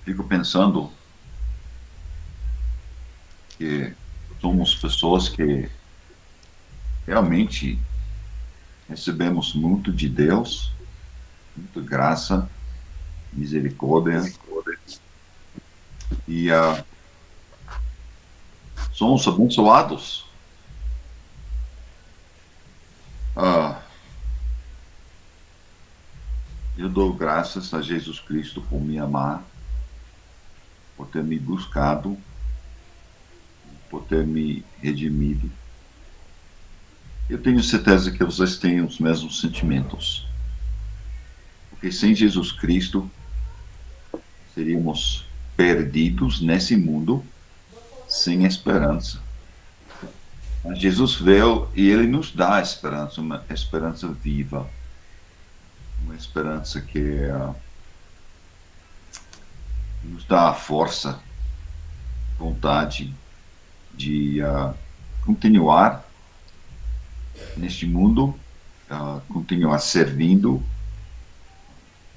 Fico pensando que somos pessoas que realmente recebemos muito de Deus, muita graça, misericórdia, e somos abençoados. Ah, eu dou graças a Jesus Cristo por me amar, por ter me buscado, por ter me redimido. Eu tenho certeza que vocês têm os mesmos sentimentos, porque sem Jesus Cristo seríamos perdidos nesse mundo sem esperança. Mas Jesus veio e ele nos dá esperança, uma esperança viva, uma esperança que nos dá a força, vontade de continuar neste mundo, continuar servindo,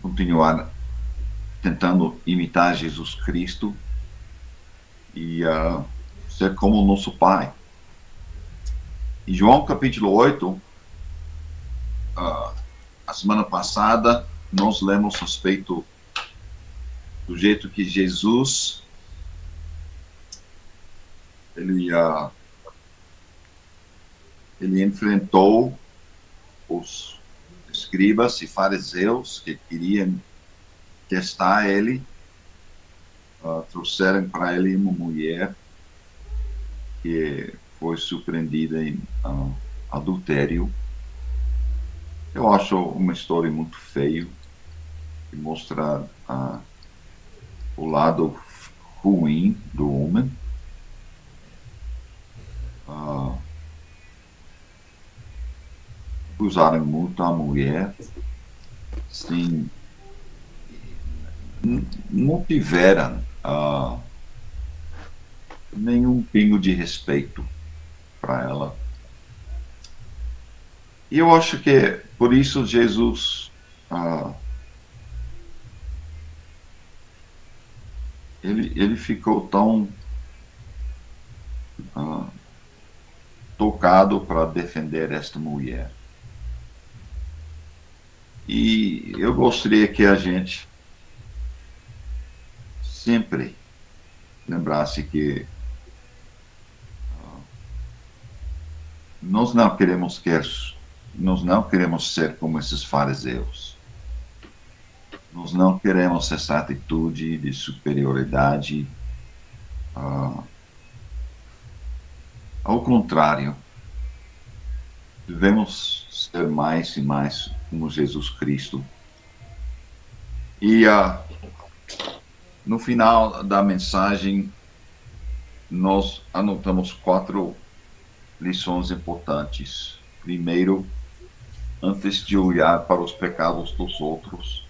continuar tentando imitar Jesus Cristo e ser como o nosso Pai. Em João capítulo 8, a semana passada, nós lemos a respeito do jeito que Jesus ele, ele enfrentou os escribas e fariseus que queriam testar ele, trouxeram para ele uma mulher que foi surpreendida em adultério. Eu acho uma história muito feia, que mostra o lado ruim do homem. Usaram muito a mulher, sim, não tiveram nenhum pingo de respeito para ela. E eu acho que por isso Jesus ele ficou tão tocado para defender esta mulher. E eu gostaria que a gente sempre lembrasse que nós não queremos ser como esses fariseus. Nós não queremos essa atitude de superioridade. Ao contrário, devemos ser mais e mais como Jesus Cristo. E no final da mensagem, nós anotamos 4 lições importantes. Primeiro, antes de olhar para os pecados dos outros,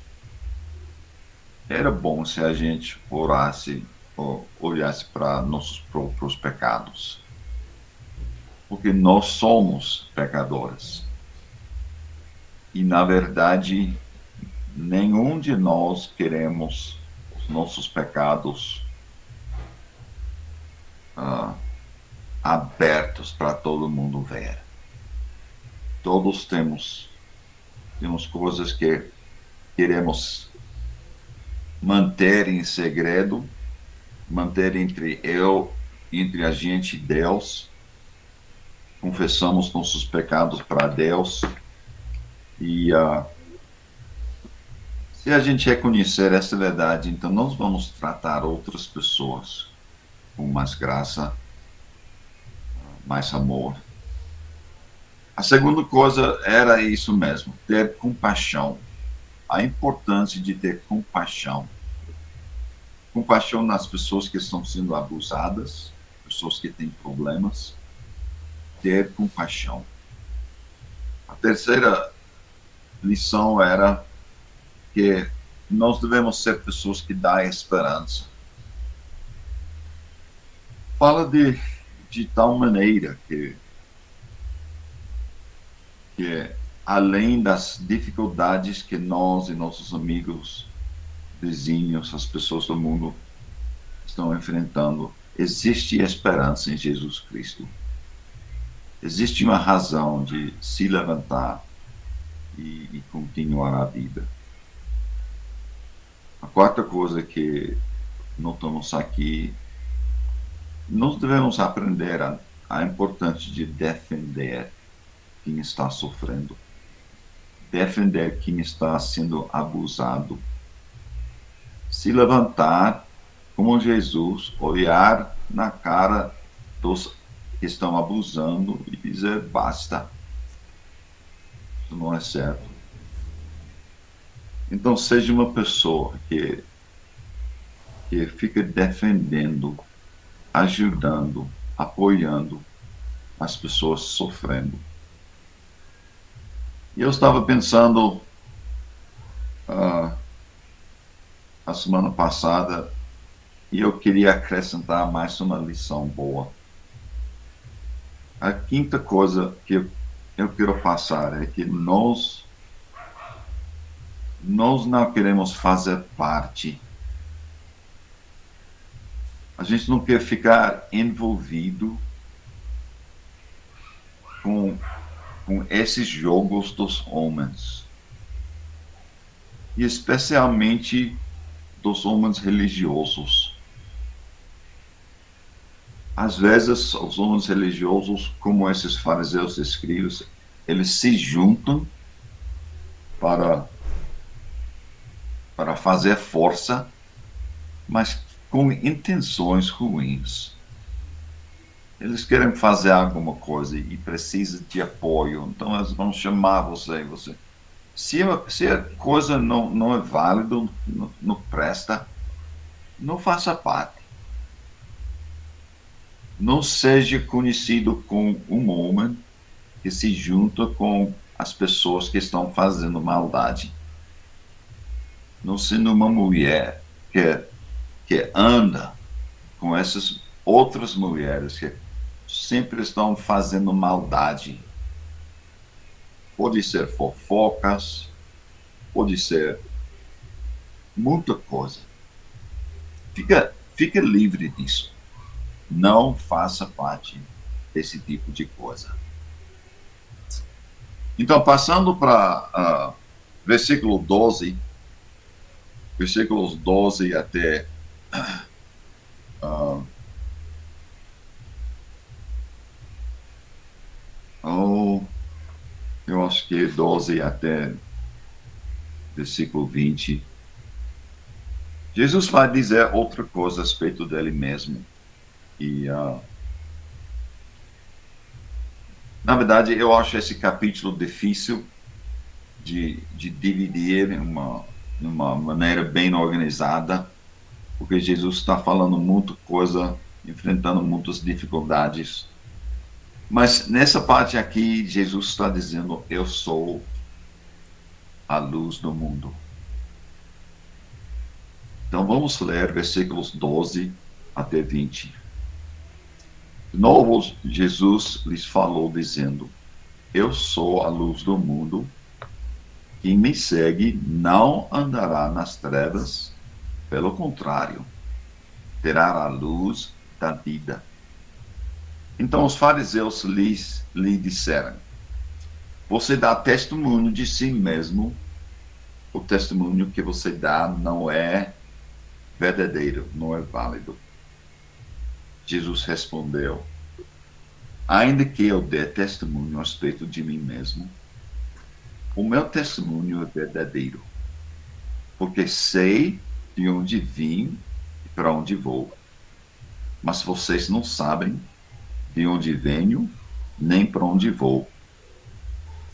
era bom se a gente orasse ou olhasse para nossos próprios pecados. Porque nós somos pecadores. E, na verdade, nenhum de nós queremos os nossos pecados abertos para todo mundo ver. Todos temos coisas que queremos manter em segredo, manter entre a gente e Deus. Confessamos nossos pecados para Deus e se a gente reconhecer essa verdade, então nós vamos tratar outras pessoas com mais graça, mais amor. A segunda coisa era isso mesmo, ter compaixão. A importância de ter compaixão. Compaixão nas pessoas que estão sendo abusadas, pessoas que têm problemas. Ter compaixão. A terceira lição era que nós devemos ser pessoas que dão esperança. Fala de tal maneira que além das dificuldades que nós e nossos amigos vizinhos, as pessoas do mundo estão enfrentando. Existe esperança em Jesus Cristo. Existe uma razão de se levantar e continuar a vida. A quarta coisa que notamos aqui, nós devemos aprender a importância de defender quem está sofrendo, defender quem está sendo abusado, se levantar como Jesus, olhar na cara dos que estão abusando e dizer basta, isso não é certo. Então seja uma pessoa que fica defendendo, ajudando, apoiando as pessoas sofrendo. E eu estava pensando a semana passada e eu queria acrescentar mais uma lição boa. A quinta coisa que eu quero passar é que nós não queremos fazer parte. A gente não quer ficar envolvido com esses jogos dos homens. E especialmente dos homens religiosos. Às vezes, os homens religiosos, como esses fariseus e escribas, eles se juntam para fazer força, mas com intenções ruins. Eles querem fazer alguma coisa e precisam de apoio, então eles vão chamar você. Se a coisa não é válida, não presta, não faça parte. Não seja conhecido como um homem que se junta com as pessoas que estão fazendo maldade. Não sendo uma mulher que anda com essas outras mulheres que sempre estão fazendo maldade. Pode ser fofocas, pode ser muita coisa. Fica livre disso. Não faça parte desse tipo de coisa. Então, passando para versículos 12 até eu acho que 12 até versículo 20. Jesus vai dizer outra coisa a respeito dele mesmo. E, na verdade, eu acho esse capítulo difícil de dividir em uma maneira bem organizada, porque Jesus está falando muita coisa, enfrentando muitas dificuldades. Mas nessa parte aqui, Jesus está dizendo: eu sou a luz do mundo. Então vamos ler versículos 12 até 20. De novo, Jesus lhes falou dizendo: eu sou a luz do mundo. Quem me segue não andará nas trevas, pelo contrário, terá a luz da vida. Então os fariseus lhe disseram: você dá testemunho de si mesmo, o testemunho que você dá não é verdadeiro, não é válido. Jesus respondeu: ainda que eu dê testemunho a respeito de mim mesmo, o meu testemunho é verdadeiro, porque sei de onde vim e para onde vou. Mas vocês não sabem de onde venho, nem para onde vou.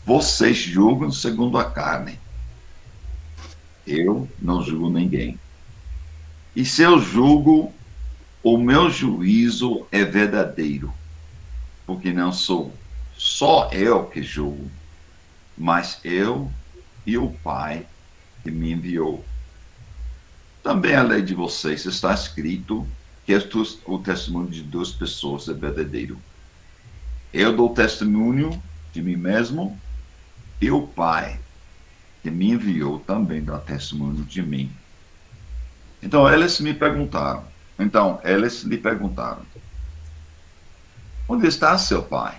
Vocês julgam segundo a carne. Eu não julgo ninguém. E se eu julgo, o meu juízo é verdadeiro, porque não sou só eu que julgo, mas eu e o Pai que me enviou. Também a lei de vocês está escrito que o testemunho de duas pessoas é verdadeiro. Eu dou testemunho de mim mesmo e o Pai que me enviou também dá testemunho de mim. Então eles lhe perguntaram, onde está seu pai?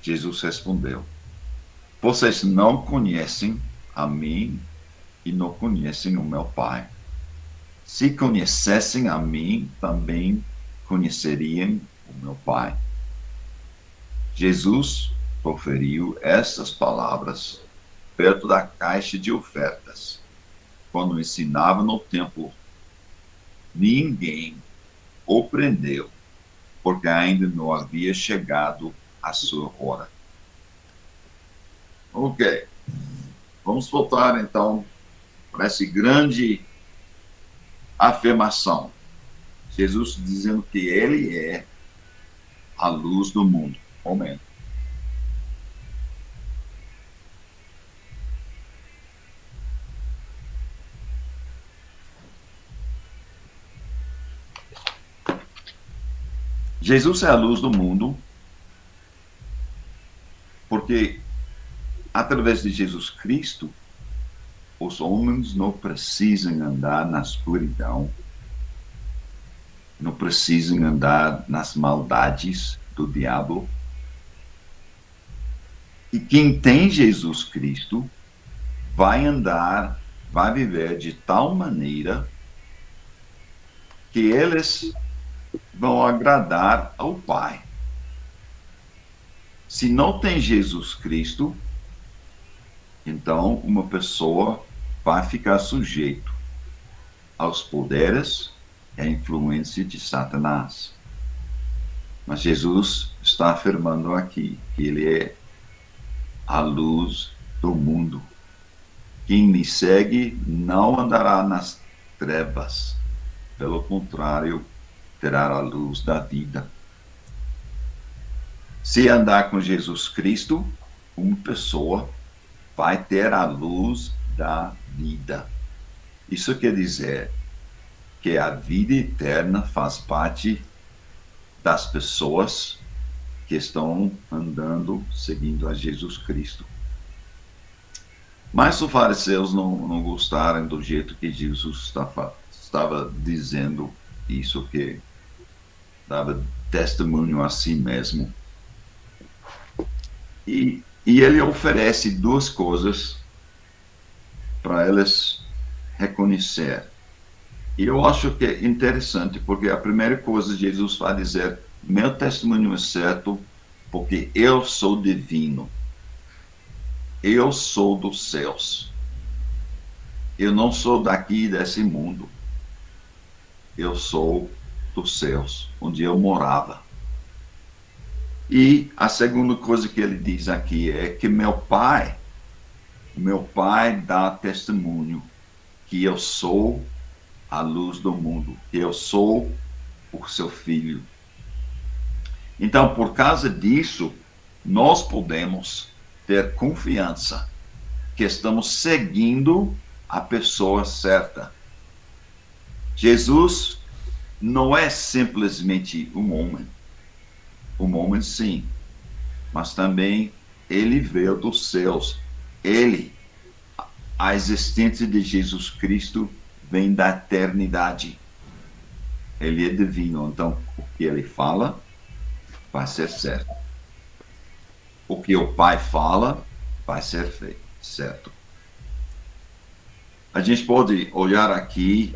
Jesus respondeu, vocês não conhecem a mim e não conhecem o meu pai. Se conhecessem a mim, também conheceriam o meu pai. Jesus proferiu estas palavras perto da caixa de ofertas, quando ensinava no templo. Ninguém o prendeu, porque ainda não havia chegado a sua hora. Ok, vamos voltar então para essa grande afirmação. Jesus dizendo que ele é a luz do mundo. Momento. Jesus é a luz do mundo porque, através de Jesus Cristo, os homens não precisam andar na escuridão, não precisam andar nas maldades do diabo. E quem tem Jesus Cristo vai andar, vai viver de tal maneira que eles vão agradar ao Pai. Se não tem Jesus Cristo, então uma pessoa vai ficar sujeito aos poderes e à influência de Satanás. Mas Jesus está afirmando aqui que ele é a luz do mundo. Quem me segue não andará nas trevas, pelo contrário, terá a luz da vida. Se andar com Jesus Cristo, uma pessoa vai ter a luz da vida. Isso quer dizer que a vida eterna faz parte das pessoas que estão andando, seguindo a Jesus Cristo. Mas os fariseus não gostaram do jeito que Jesus estava dizendo isso, que dava testemunho a si mesmo. E ele oferece duas coisas para eles reconhecer. E eu acho que é interessante, porque a primeira coisa Jesus vai dizer, meu testemunho é certo, porque eu sou divino. Eu sou dos céus. Eu não sou daqui desse mundo. Eu sou dos céus, onde eu morava. E a segunda coisa que ele diz aqui é que meu pai dá testemunho que eu sou a luz do mundo, que eu sou o seu filho. Então, por causa disso, nós podemos ter confiança que estamos seguindo a pessoa certa. Jesus não é simplesmente um homem. Um homem, sim, mas também ele veio dos céus. A existência de Jesus Cristo vem da eternidade. Ele é divino, então o que ele fala vai ser certo. O que o Pai fala vai ser feito, certo? A gente pode olhar aqui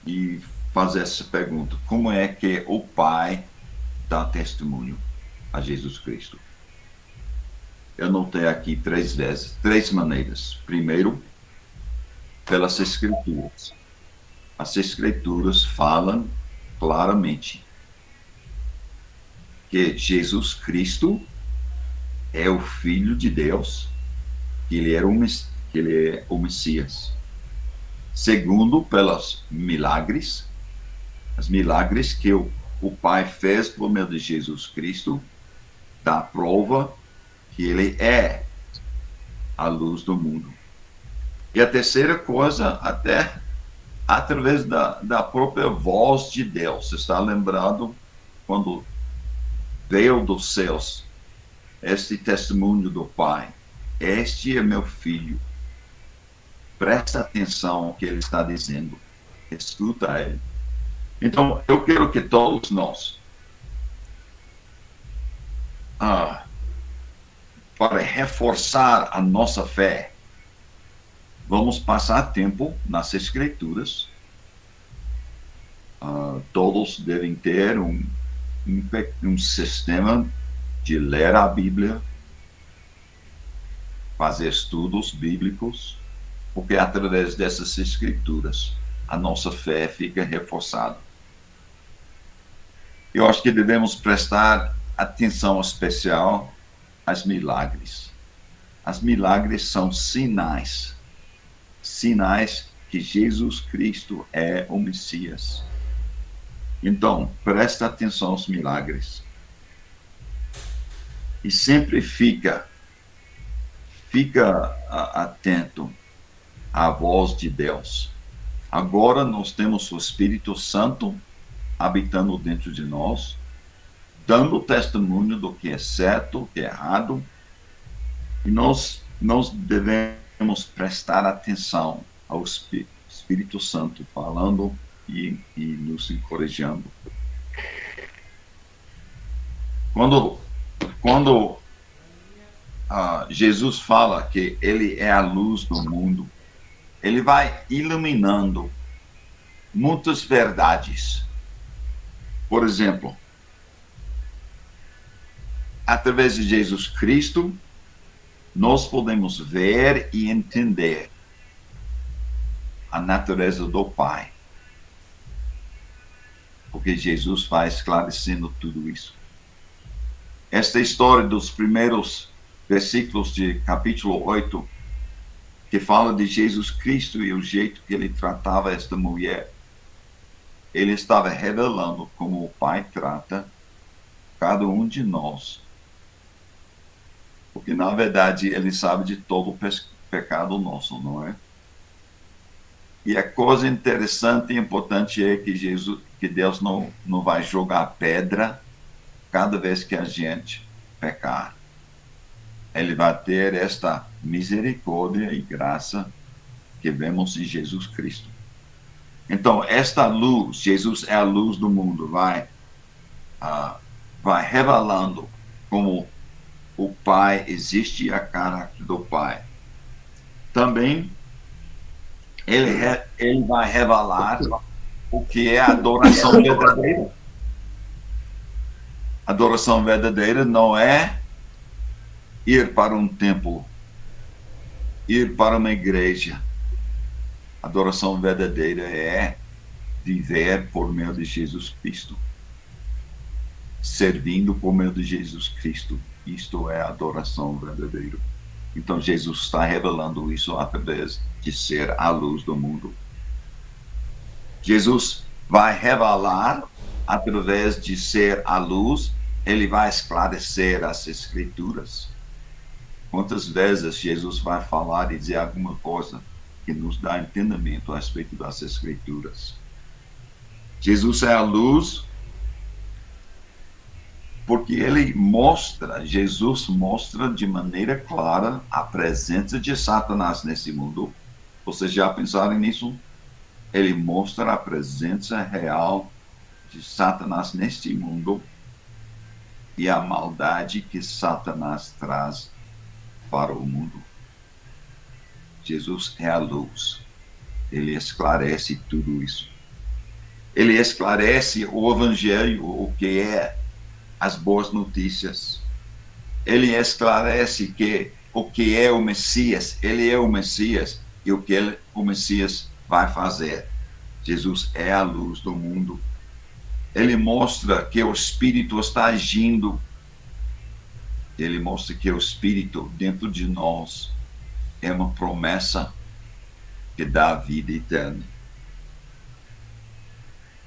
e fazer essa pergunta: como é que o Pai dá testemunho a Jesus Cristo? Eu notei aqui três maneiras. Primeiro, pelas Escrituras. As Escrituras falam claramente que Jesus Cristo é o Filho de Deus, que ele é o Messias. Segundo, pelos milagres, os milagres que o Pai fez por meio de Jesus Cristo, dá prova que ele é a luz do mundo. E a terceira coisa, até através da própria voz de Deus. Você está lembrado quando veio dos céus este testemunho do Pai? Este é meu filho. Presta atenção ao que ele está dizendo. escuta Ele. Então, eu quero que todos nós, para reforçar a nossa fé, vamos passar tempo nas Escrituras. Todos devem ter um sistema de ler a Bíblia, fazer estudos bíblicos, porque através dessas Escrituras a nossa fé fica reforçada. Eu acho que devemos prestar atenção especial aos milagres. Os milagres são sinais que Jesus Cristo é o Messias. Então, presta atenção aos milagres. E sempre fica atento à voz de Deus. Agora nós temos o Espírito Santo habitando dentro de nós, dando testemunho do que é certo, do que é errado, e nós devemos prestar atenção ao Espírito Santo falando e nos encorajando. Quando Jesus fala que Ele é a luz do mundo, Ele vai iluminando muitas verdades. Por exemplo, através de Jesus Cristo, nós podemos ver e entender a natureza do Pai. Porque Jesus vai esclarecendo tudo isso. Esta história dos primeiros versículos de capítulo 8, que fala de Jesus Cristo e o jeito que ele tratava esta mulher, ele estava revelando como o Pai trata cada um de nós. Porque, na verdade, ele sabe de todo o pecado nosso, não é? E a coisa interessante e importante é que Deus não vai jogar pedra cada vez que a gente pecar. Ele vai ter esta misericórdia e graça que vemos em Jesus Cristo. Então, esta luz, Jesus é a luz do mundo, vai revelando como o Pai existe, a caráter do Pai. Também, ele vai revelar o que é a adoração verdadeira. A adoração verdadeira não é ir para um templo, ir para uma igreja. A adoração verdadeira é viver por meio de Jesus Cristo, servindo por meio de Jesus Cristo. Isto é a adoração verdadeira. Então, Jesus está revelando isso através de ser a luz do mundo. Jesus vai revelar através de ser a luz, ele vai esclarecer as Escrituras. Quantas vezes Jesus vai falar e dizer alguma coisa que nos dá entendimento a respeito das Escrituras? Jesus é a luz porque Jesus mostra de maneira clara a presença de Satanás nesse mundo. Vocês já pensaram nisso? Ele mostra a presença real de Satanás neste mundo e a maldade que Satanás traz para o mundo. Jesus é a luz. Ele esclarece tudo isso. Ele esclarece o Evangelho, o que é as boas notícias. Ele esclarece o que é o Messias. Ele é o Messias e o que o Messias vai fazer. Jesus é a luz do mundo. Ele mostra que o Espírito está agindo. Ele mostra que o Espírito dentro de nós é uma promessa que dá vida eterna.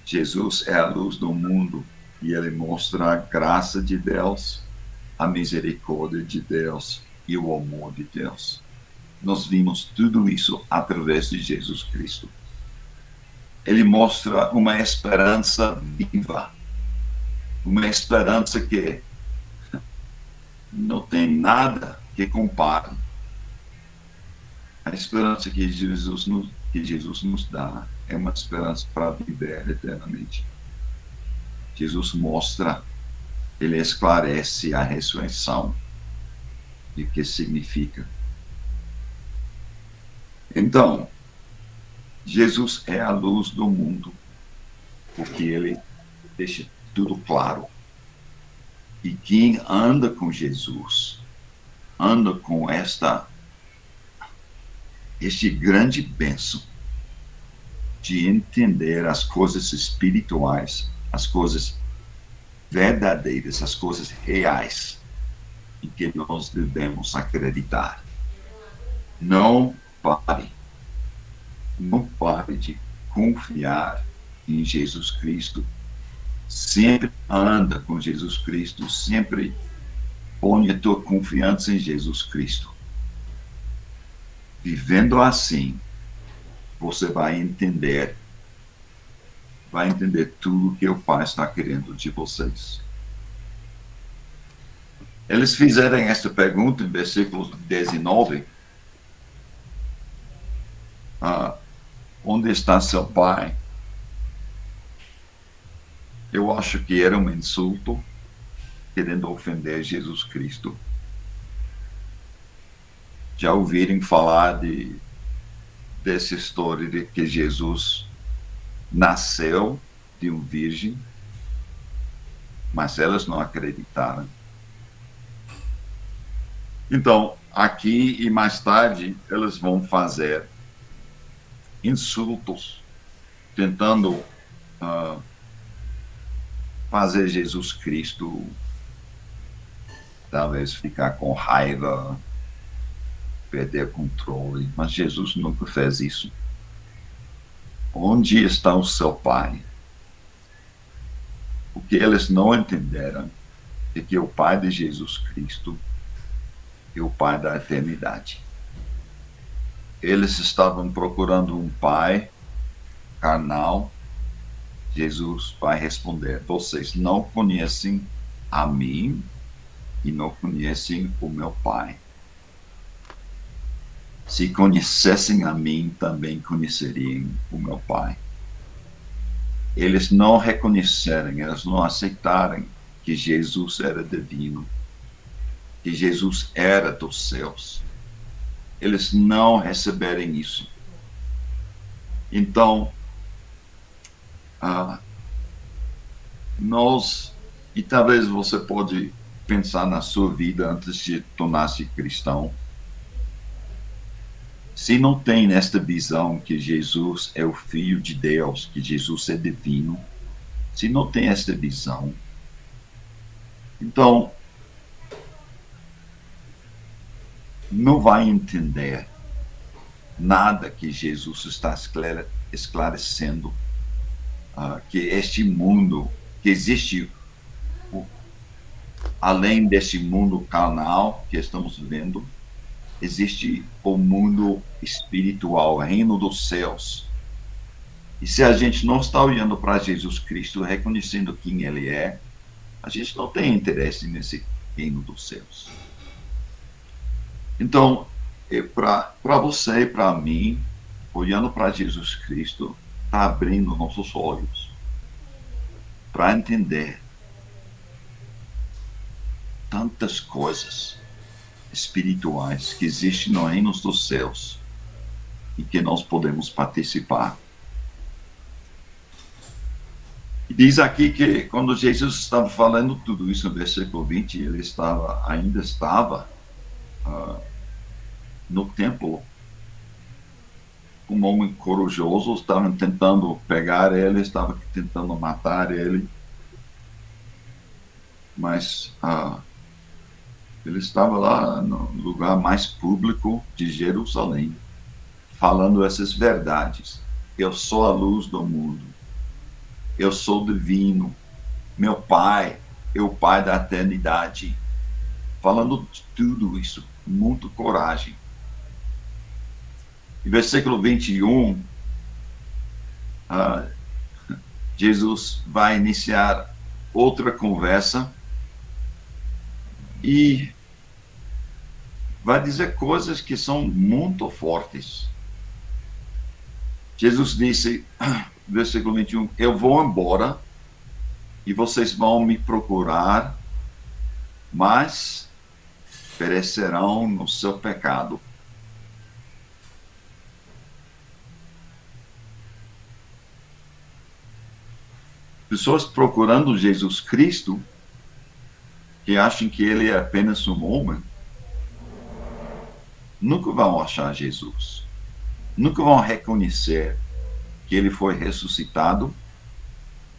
Jesus é a luz do mundo e ele mostra a graça de Deus, a misericórdia de Deus e o amor de Deus. Nós vimos tudo isso através de Jesus Cristo. Ele mostra uma esperança viva, uma esperança que não tem nada que compare. A esperança que Jesus nos dá é uma esperança para viver eternamente. Jesus mostra, ele esclarece a ressurreição e o que significa. Então, Jesus é a luz do mundo, porque ele deixa tudo claro. E quem anda com Jesus, anda com este grande bênção de entender as coisas espirituais, as coisas verdadeiras, as coisas reais em que nós devemos acreditar. Não pare de confiar em Jesus Cristo. Sempre anda com Jesus Cristo, sempre põe a tua confiança em Jesus Cristo. Vivendo assim, você vai entender tudo que o Pai está querendo de vocês. Eles fizeram esta pergunta em versículos 19. Onde está seu pai? Eu acho que era um insulto, querendo ofender Jesus Cristo. Já ouviram falar dessa história de que Jesus nasceu de uma virgem, mas elas não acreditaram. Então, aqui e mais tarde, eles vão fazer insultos, tentando fazer Jesus Cristo talvez ficar com raiva, perder controle, mas Jesus nunca fez isso. Onde está o seu Pai? O que eles não entenderam é que o Pai de Jesus Cristo é o Pai da eternidade. Eles estavam procurando um Pai carnal. Jesus vai responder: vocês não conhecem a mim e não conhecem o meu Pai. Se conhecessem a mim, também conheceriam o meu Pai. Eles não reconheceram, eles não aceitaram que Jesus era divino, que Jesus era dos céus. Eles não receberam isso. Então, e talvez você pode pensar na sua vida antes de tornar-se cristão. Se não tem esta visão que Jesus é o Filho de Deus, que Jesus é divino, se não tem esta visão, então não vai entender nada que Jesus está esclarecendo, que este mundo, que existe além deste mundo carnal que estamos vivendo, existe o mundo espiritual, o reino dos céus. E se a gente não está olhando para Jesus Cristo, reconhecendo quem ele é, a gente não tem interesse nesse reino dos céus. Então, para você e para mim, olhando para Jesus Cristo, está abrindo nossos olhos para entender tantas coisas espirituais que existem no reino dos céus e que nós podemos participar. E diz aqui que quando Jesus estava falando tudo isso no versículo 20, ele ainda estava no templo. Um homem corajoso estava tentando pegar ele, estava tentando matar ele, mas ele estava lá no lugar mais público de Jerusalém, falando essas verdades. Eu sou a luz do mundo. Eu sou divino. Meu Pai é o Pai da eternidade. Falando de tudo isso, muito coragem. Em versículo 21, Jesus vai iniciar outra conversa e vai dizer coisas que são muito fortes. Jesus disse, versículo 21, eu vou embora e vocês vão me procurar, mas perecerão no seu pecado. Pessoas procurando Jesus Cristo, que acham que ele é apenas um homem, nunca vão achar Jesus. Nunca vão reconhecer que ele foi ressuscitado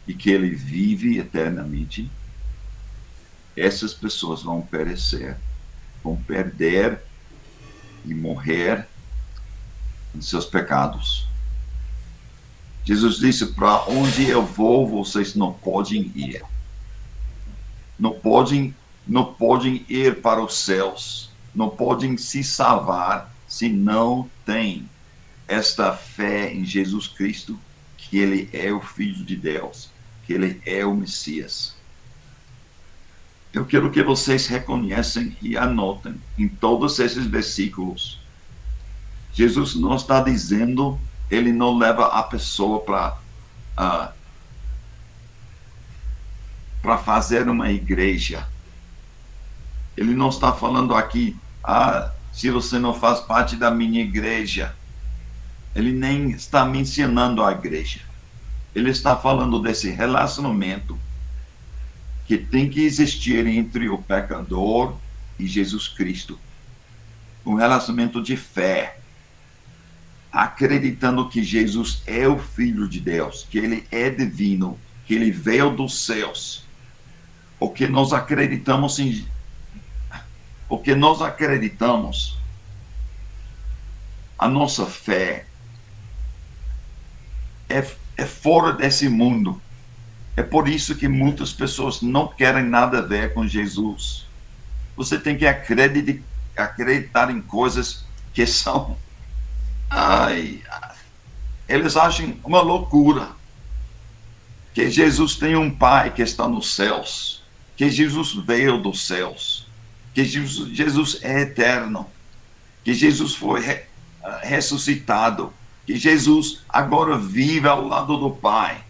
e que ele vive eternamente. Essas pessoas vão perecer, vão perder e morrer em seus pecados. Jesus disse, para onde eu vou, vocês não podem ir. Não podem ir para os céus. Não podem se salvar se não têm esta fé em Jesus Cristo, que ele é o Filho de Deus, que ele é o Messias. Eu quero que vocês reconheçam e anotem em todos esses versículos. Jesus não está dizendo, ele não leva a pessoa para fazer uma igreja. Ele não está falando aqui, se você não faz parte da minha igreja. Ele nem está mencionando a igreja. Ele está falando desse relacionamento que tem que existir entre o pecador e Jesus Cristo. Um relacionamento de fé, acreditando que Jesus é o Filho de Deus, que ele é divino, que ele veio dos céus. O que nós acreditamos, a nossa fé é fora desse mundo. É por isso que muitas pessoas não querem nada a ver com Jesus. Você tem que acreditar em coisas que são... eles acham uma loucura. Que Jesus tem um Pai que está nos céus. Que Jesus veio dos céus. Que Jesus é eterno. Que Jesus foi ressuscitado. Que Jesus agora vive ao lado do Pai.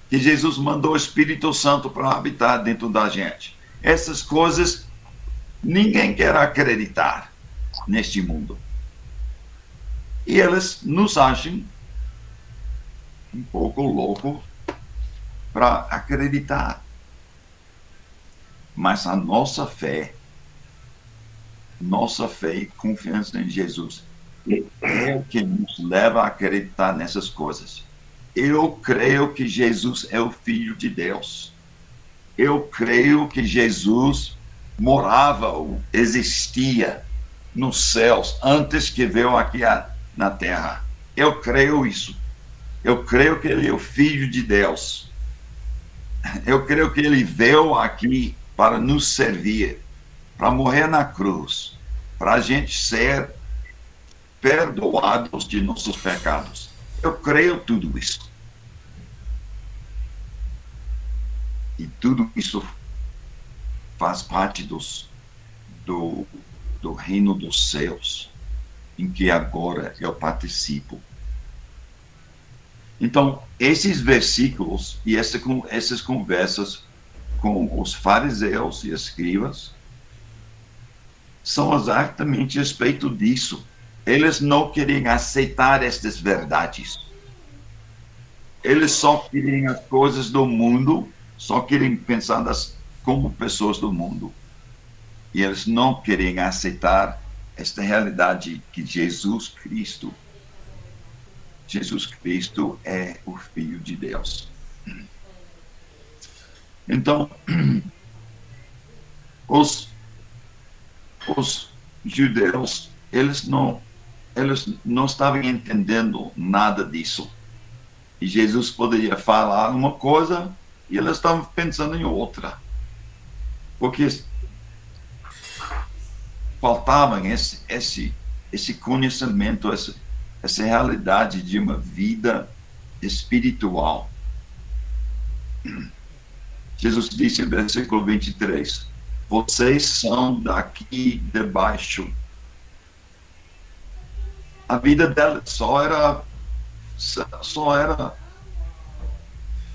Que Jesus mandou o Espírito Santo para habitar dentro da gente. Essas coisas ninguém quer acreditar neste mundo. E eles nos acham um pouco loucos para acreditar. Mas a nossa fé e confiança em Jesus é o que nos leva a acreditar nessas coisas. Eu creio que Jesus é o Filho de Deus. Eu creio que Jesus morava ou existia nos céus antes que veio aqui na terra. Eu creio isso. Eu creio que ele é o Filho de Deus. Eu creio que ele veio aqui para nos servir, para morrer na cruz, para a gente ser perdoados de nossos pecados. Eu creio tudo isso. E tudo isso faz parte do reino dos céus, em que agora eu participo. Então, esses versículos e essas conversas com os fariseus e escribas são exatamente a respeito disso. Eles não queriam aceitar estas verdades. Eles só queriam as coisas do mundo, só queriam pensar como pessoas do mundo. E eles não queriam aceitar esta realidade que Jesus Cristo é o Filho de Deus. Então, os judeus, eles não estavam entendendo nada disso. E Jesus poderia falar uma coisa e eles estavam pensando em outra. Porque faltava esse conhecimento, essa realidade de uma vida espiritual. Jesus disse no versículo 23, vocês são daqui de baixo, A vida dela só era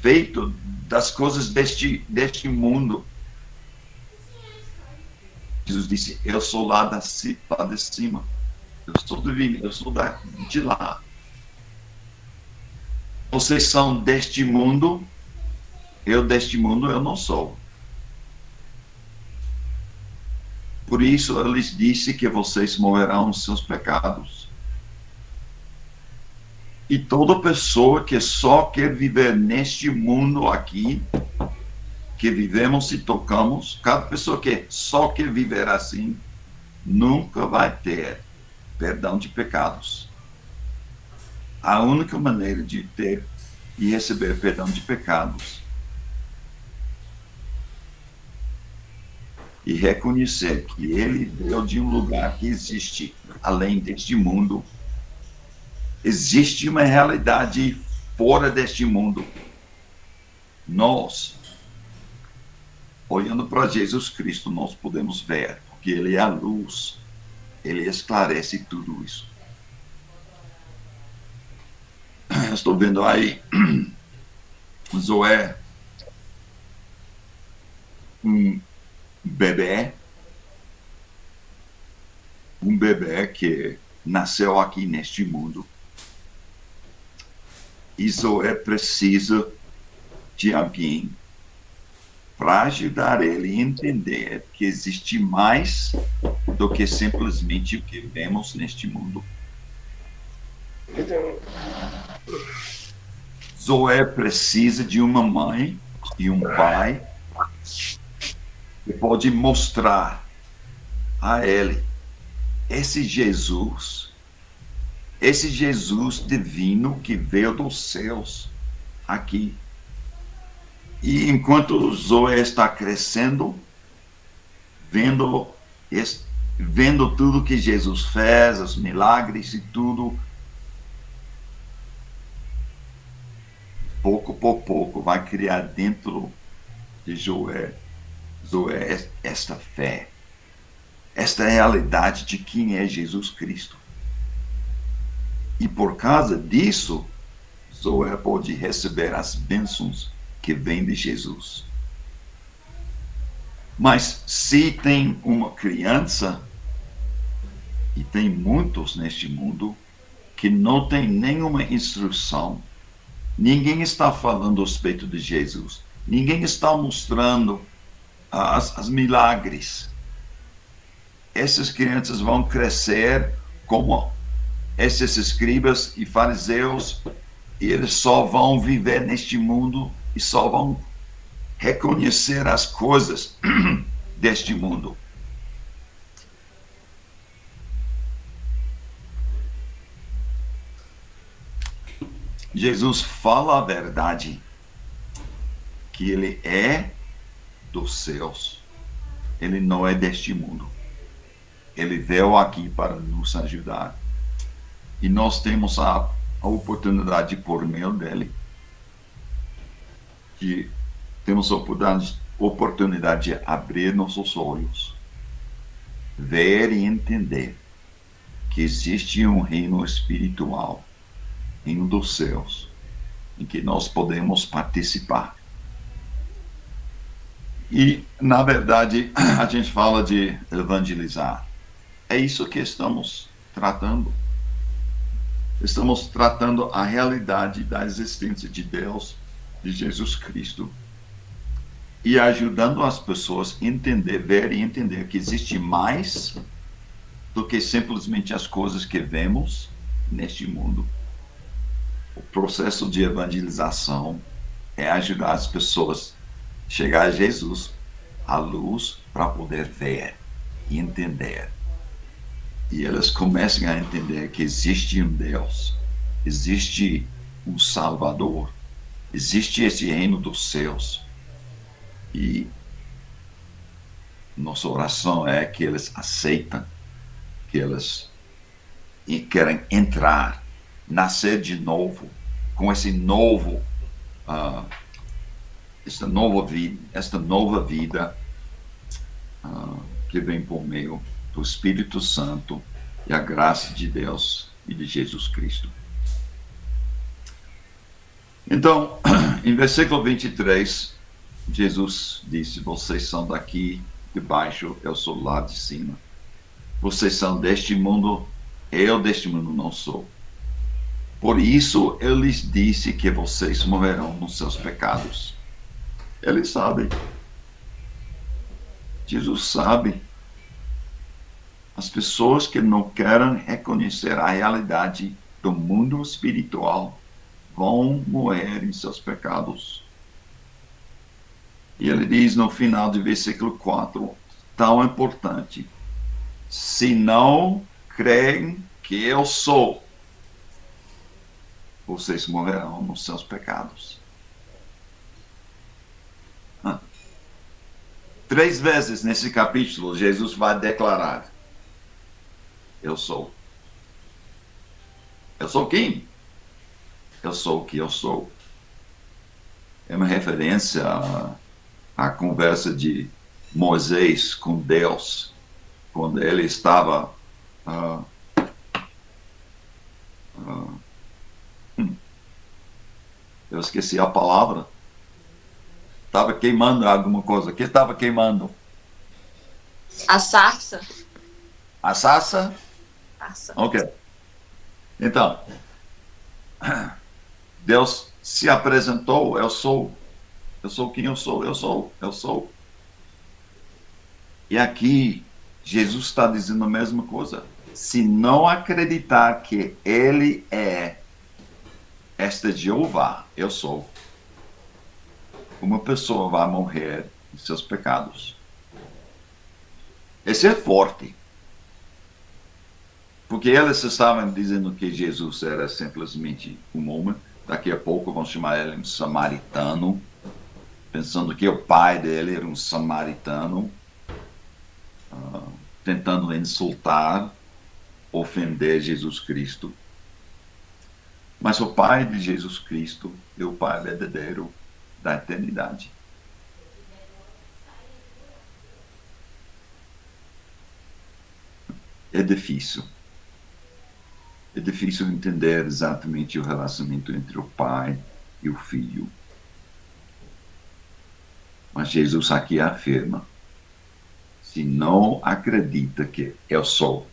feito das coisas deste mundo. Jesus disse, eu sou lá de cima. Eu sou divino, eu sou de lá. Vocês são deste mundo, eu deste mundo eu não sou. Por isso eu lhes disse que vocês morrerão nos seus pecados. E toda pessoa que só quer viver neste mundo aqui, que vivemos e tocamos, cada pessoa que só quer viver assim, nunca vai ter perdão de pecados. A única maneira de ter e receber perdão de pecados e reconhecer que ele veio de um lugar que existe além deste mundo. Existe uma realidade fora deste mundo. Nós, olhando para Jesus Cristo, nós podemos ver, porque ele é a luz, ele esclarece tudo isso. Estou vendo aí Zoé, um bebê que nasceu aqui neste mundo. E Zoé precisa de alguém para ajudar ele a entender que existe mais do que simplesmente o que vemos neste mundo. Zoé precisa de uma mãe e um pai que pode mostrar a ele esse Jesus divino que veio dos céus aqui. E enquanto Zoé está crescendo, vendo tudo que Jesus fez, os milagres e tudo, pouco por pouco vai criar dentro de Zoé esta fé, esta realidade de quem é Jesus Cristo. E por causa disso, Zoé pode receber as bênçãos que vêm de Jesus. Mas se tem uma criança, e tem muitos neste mundo, que não tem nenhuma instrução, ninguém está falando a respeito de Jesus, ninguém está mostrando as milagres. Essas crianças vão crescer como esses escribas e fariseus, e eles só vão viver neste mundo e só vão reconhecer as coisas deste mundo. Jesus fala a verdade, que ele é dos céus, ele não é deste mundo. Ele veio aqui para nos ajudar. E nós temos a oportunidade, por meio dele, que temos a oportunidade de abrir nossos olhos, ver e entender que existe um reino espiritual, reino dos céus, em que nós podemos participar. E, na verdade, a gente fala de evangelizar. É isso que estamos tratando. Estamos tratando a realidade da existência de Deus, de Jesus Cristo, e ajudando as pessoas a entender, ver e entender que existe mais do que simplesmente as coisas que vemos neste mundo. O processo de evangelização é ajudar as pessoas a chegar a Jesus, a luz, para poder ver e entender. E elas começam a entender que existe um Deus, existe um Salvador, existe esse reino dos céus. E nossa oração é que eles aceitem, que eles querem entrar, nascer de novo, com esse novo, esta nova vida que vem por meio do Espírito Santo e a graça de Deus e de Jesus Cristo. Então, em versículo 23, Jesus disse: vocês são daqui de baixo, eu sou lá de cima. Vocês são deste mundo, eu deste mundo não sou. Por isso eu lhes disse que vocês morrerão nos seus pecados. Ele sabe. Jesus sabe. As pessoas que não querem reconhecer a realidade do mundo espiritual vão morrer em seus pecados. E ele diz no final do versículo 4, tão importante: se não creem que eu sou, vocês morrerão nos seus pecados. 3 vezes nesse capítulo, Jesus vai declarar: eu sou. Eu sou quem? Eu sou o que eu sou. É uma referência à conversa de Moisés com Deus, quando ele estava eu esqueci a palavra. Estava queimando alguma coisa. O que estava queimando? A sarça. A sarça? Sarça. Ok. Então, Deus se apresentou: eu sou quem eu sou, eu sou. E aqui, Jesus está dizendo a mesma coisa. Se não acreditar que Ele é este Jeová, eu sou, uma pessoa vai morrer em seus pecados. Esse é forte. Porque eles estavam dizendo que Jesus era simplesmente um homem. Daqui a pouco vão chamar ele um samaritano, pensando que o pai dele era um samaritano, tentando insultar, ofender Jesus Cristo. Mas o pai de Jesus Cristo é o pai verdadeiro da eternidade. É difícil. É difícil entender exatamente o relacionamento entre o pai e o filho. Mas Jesus aqui afirma: se não acredita que eu sou,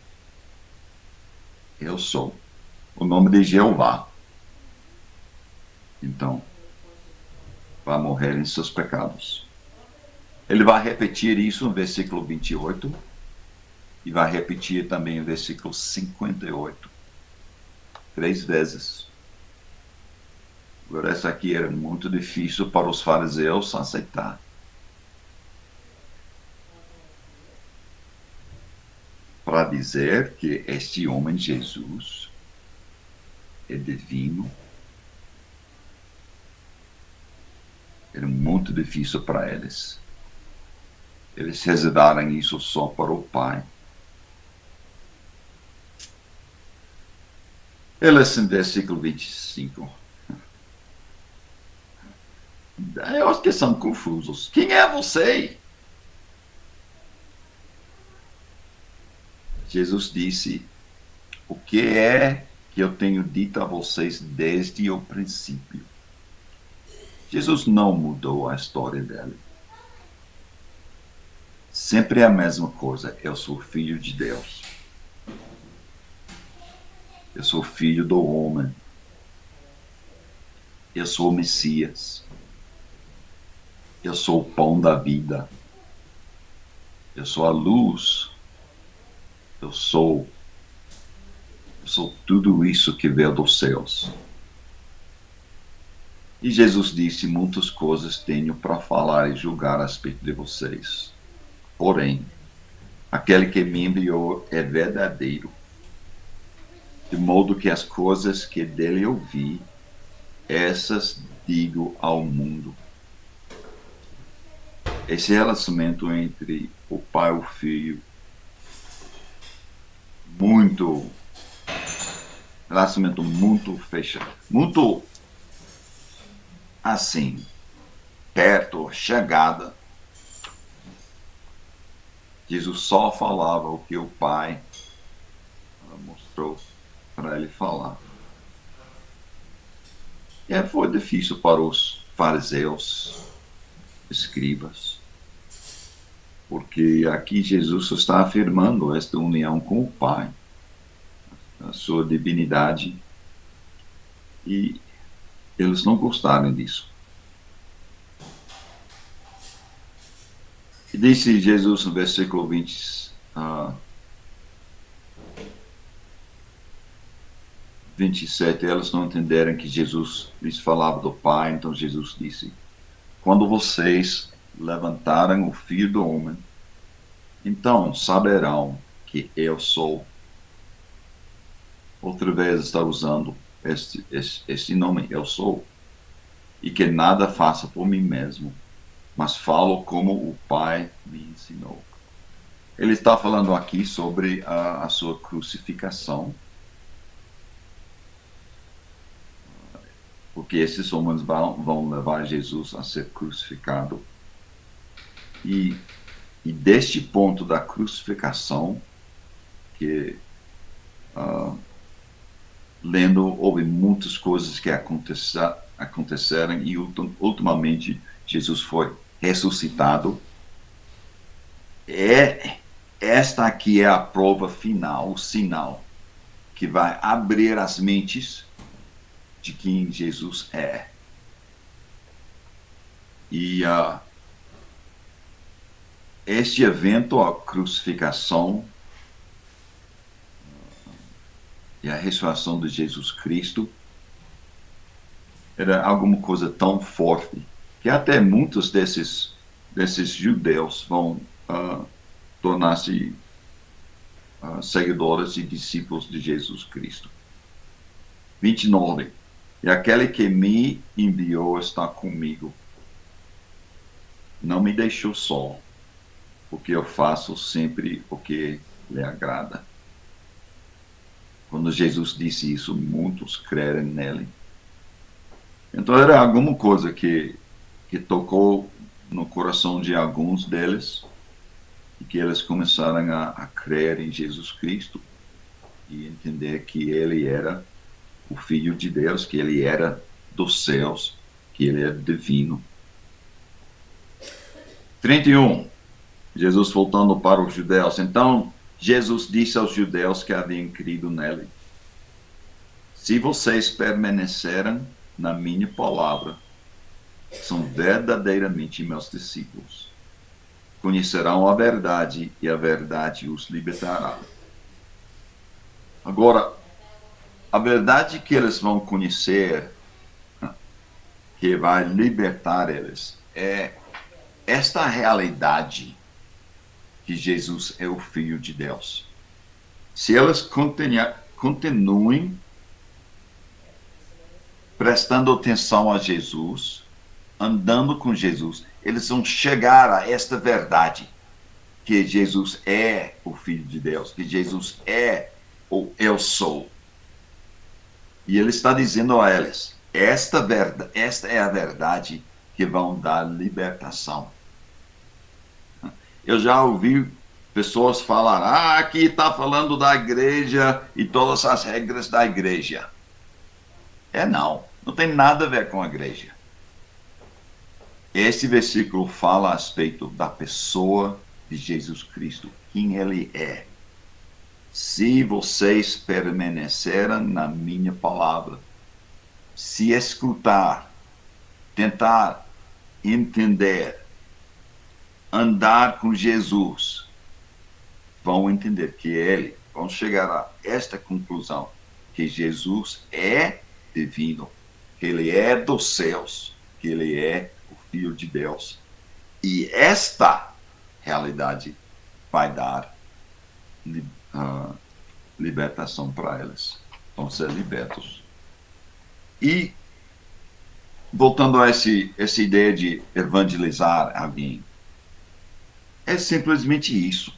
o nome de Jeová, então vai morrer em seus pecados. Ele vai repetir isso no versículo 28 e vai repetir também no versículo 58. 3 vezes. Agora, essa aqui era muito difícil para os fariseus aceitar. Para dizer que este homem Jesus é divino, era muito difícil para eles. Eles reservaram isso só para o Pai. Eles, em versículo 25. Eu acho que são confusos. Quem é você? Jesus disse: o que é que eu tenho dito a vocês desde o princípio? Jesus não mudou a história dele. Sempre a mesma coisa. Eu sou filho de Deus. Eu sou filho do homem. Eu sou o Messias. Eu sou o pão da vida. Eu sou a luz. Eu sou tudo isso que veio dos céus. E Jesus disse: muitas coisas tenho para falar e julgar a respeito de vocês. Porém, aquele que me enviou é verdadeiro, de modo que as coisas que dele ouvi, essas digo ao mundo. Esse relacionamento entre o pai e o filho, relacionamento muito fechado, muito assim, perto, chegada. Jesus só falava o que o pai mostrou. para ele falar. E foi difícil para os fariseus, escribas, porque aqui Jesus está afirmando esta união com o Pai, a sua divinidade, e eles não gostaram disso. E disse Jesus no versículo 27, elas não entenderam que Jesus lhes falava do Pai, então Jesus disse: quando vocês levantarem o Filho do Homem, então saberão que eu sou. Outra vez está usando este nome, eu sou, e que nada faça por mim mesmo, mas falo como o Pai me ensinou. Ele está falando aqui sobre a sua crucificação, porque esses homens vão levar Jesus a ser crucificado. E deste ponto da crucificação, que lendo, houve muitas coisas que aconteceram e ultimamente Jesus foi ressuscitado. Esta aqui é a prova final, o sinal que vai abrir as mentes de quem Jesus é. E este evento, a crucificação e a ressurreição de Jesus Cristo, era alguma coisa tão forte que até muitos desses judeus vão tornar-se seguidores e discípulos de Jesus Cristo. 29. E aquele que me enviou está comigo. Não me deixou só, porque eu faço sempre o que lhe agrada. Quando Jesus disse isso, muitos creram nele. Então era alguma coisa que tocou no coração de alguns deles, e que eles começaram a crer em Jesus Cristo e entender que ele era o Filho de Deus, que ele era dos céus, que ele é divino. 31. Jesus voltando para os judeus. Então, Jesus disse aos judeus que haviam crido nele: se vocês permanecerem na minha palavra, são verdadeiramente meus discípulos. Conhecerão a verdade e a verdade os libertará. Agora, a verdade que eles vão conhecer, que vai libertar eles, é esta realidade que Jesus é o Filho de Deus. Se eles continuem prestando atenção a Jesus, andando com Jesus, eles vão chegar a esta verdade, que Jesus é o Filho de Deus, que Jesus é o eu sou. E ele está dizendo a eles: esta é a verdade que vão dar libertação. Eu já ouvi pessoas falar: aqui está falando da igreja e todas as regras da igreja. Não tem nada a ver com a igreja. Esse versículo fala a respeito da pessoa de Jesus Cristo, quem ele é. Se vocês permanecerem na minha palavra, se escutar, tentar entender, andar com Jesus, vão entender que vão chegar a esta conclusão, que Jesus é divino, que ele é dos céus, que ele é o Filho de Deus. E esta realidade vai dar libertação para eles. Vão ser libertos. E, voltando a essa ideia de evangelizar alguém, é simplesmente isso.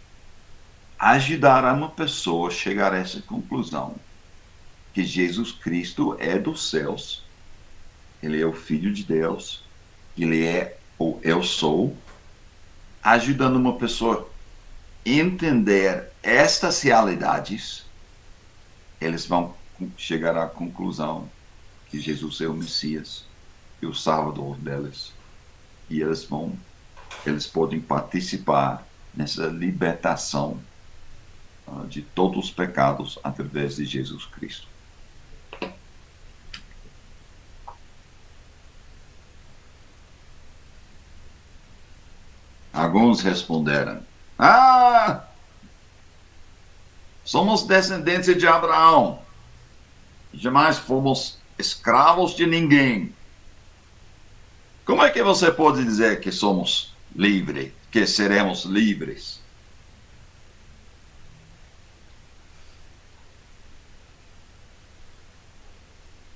Ajudar uma pessoa a chegar a essa conclusão, que Jesus Cristo é dos céus, ele é o Filho de Deus, ele é o eu sou, ajudando uma pessoa a entender estas realidades, eles vão chegar à conclusão que Jesus é o Messias e o Salvador deles. E eles podem participar nessa libertação de todos os pecados através de Jesus Cristo. Alguns responderam: somos descendentes de Abraão. Jamais fomos escravos de ninguém. Como é que você pode dizer que somos livres, que seremos livres?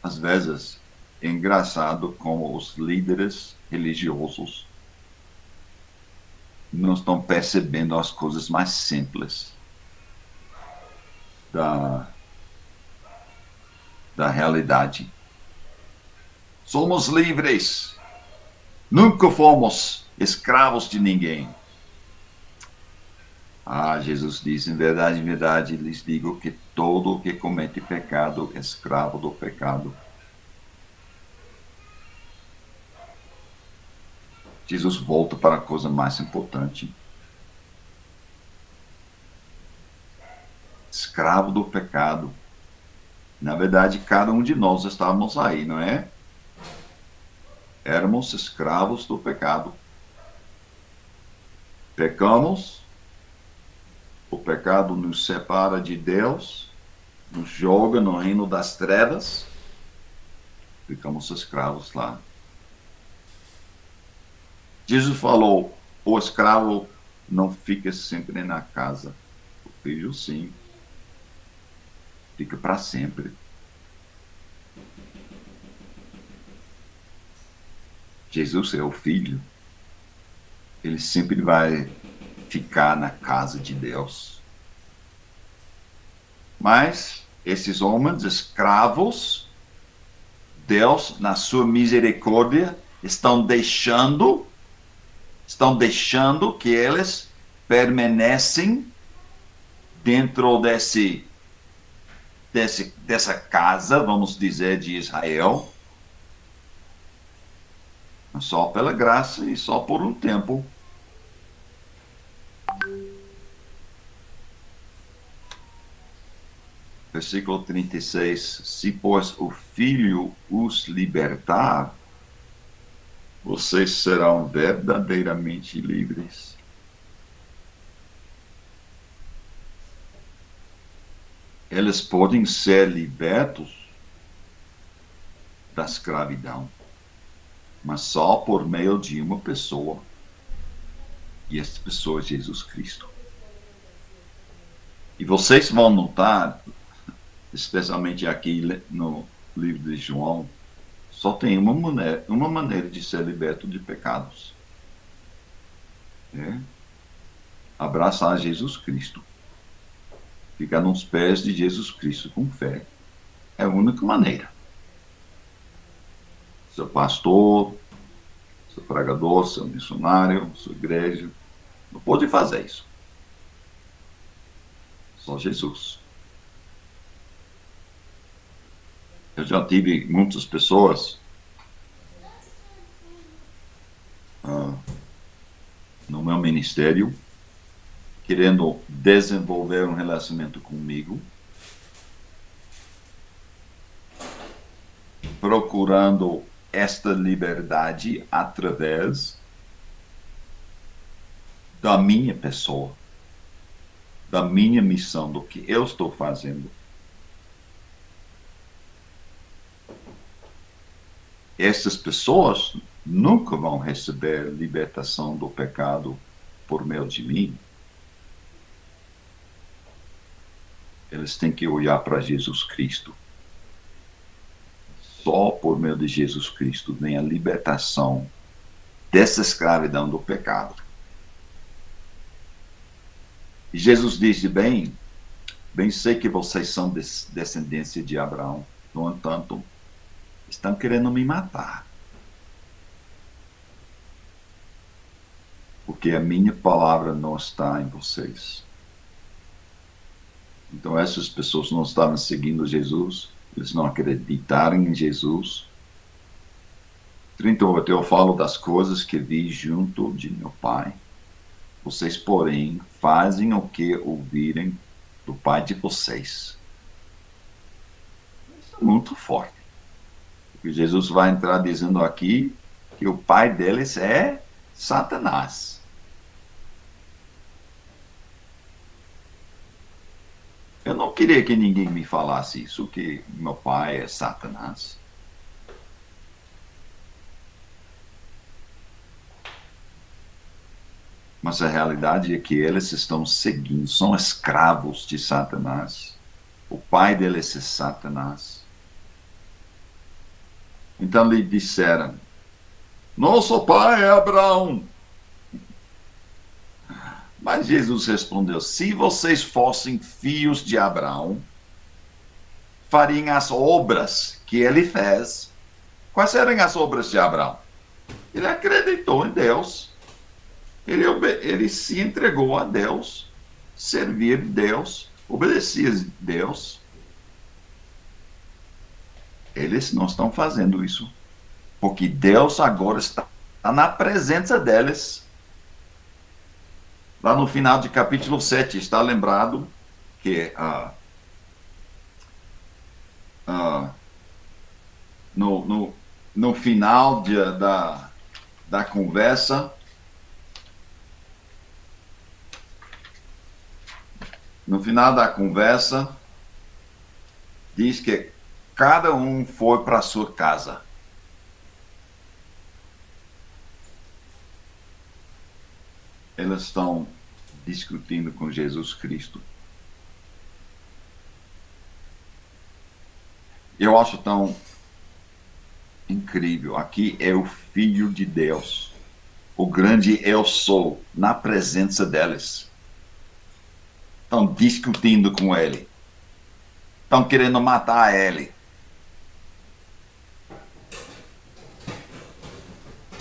Às vezes, é engraçado como os líderes religiosos não estão percebendo as coisas mais simples da realidade. Somos livres. Nunca fomos escravos de ninguém. Jesus diz: em verdade, lhes digo que todo o que comete pecado é escravo do pecado. Jesus volta para a coisa mais importante. Escravo do pecado. Na verdade, cada um de nós estávamos aí, não é? Éramos escravos do pecado. Pecamos, o pecado nos separa de Deus, nos joga no reino das trevas, ficamos escravos lá. Jesus falou: o escravo não fica sempre na casa, o filho sim, fica para sempre. Jesus é o filho, ele sempre vai ficar na casa de Deus. Mas esses homens escravos, Deus, na sua misericórdia, estão deixando que eles permanecem dentro dessa casa, vamos dizer, de Israel, só pela graça e só por um tempo. Versículo 36, se pois o Filho os libertar, vocês serão verdadeiramente livres. Eles podem ser libertos da escravidão, mas só por meio de uma pessoa, e essa pessoa é Jesus Cristo. E vocês vão notar, especialmente aqui no livro de João, só tem uma maneira de ser liberto de pecados. Abraçar Jesus Cristo. Ficar nos pés de Jesus Cristo com fé. É a única maneira. Seu pastor, seu pregador, seu missionário, sua igreja, não pode fazer isso. Só Jesus. Eu já tive muitas pessoas no meu ministério querendo desenvolver um relacionamento comigo, procurando esta liberdade através da minha pessoa, da minha missão, do que eu estou fazendo. Essas pessoas nunca vão receber libertação do pecado por meio de mim. Eles têm que olhar para Jesus Cristo. Só por meio de Jesus Cristo vem a libertação dessa escravidão do pecado. E Jesus disse: bem sei que vocês são descendência de Abraão, no entanto, estão querendo me matar. Porque a minha palavra não está em vocês. Então, essas pessoas não estavam seguindo Jesus, eles não acreditaram em Jesus. 38, eu falo das coisas que vi junto de meu Pai. Vocês, porém, fazem o que ouvirem do pai de vocês. Isso é muito forte. Porque Jesus vai entrar dizendo aqui que o pai deles é Satanás. Eu não queria que ninguém me falasse isso, que meu pai é Satanás. Mas a realidade é que eles estão seguindo, são escravos de Satanás. O pai deles é Satanás. Então lhe disseram: Nosso pai é Abraão. Mas Jesus respondeu: Se vocês fossem filhos de Abraão, fariam as obras que ele fez. Quais eram as obras de Abraão? Ele acreditou em Deus. Ele se entregou a Deus, servia Deus, obedecia a Deus. Eles não estão fazendo isso, porque Deus agora está na presença deles. Lá no final de capítulo 7, está lembrado que no final da conversa, diz que cada um foi para a sua casa. Eles estão discutindo com Jesus Cristo. Eu acho tão incrível. Aqui é o Filho de Deus, o grande eu sou, na presença deles. Estão discutindo com ele. Estão querendo matar ele.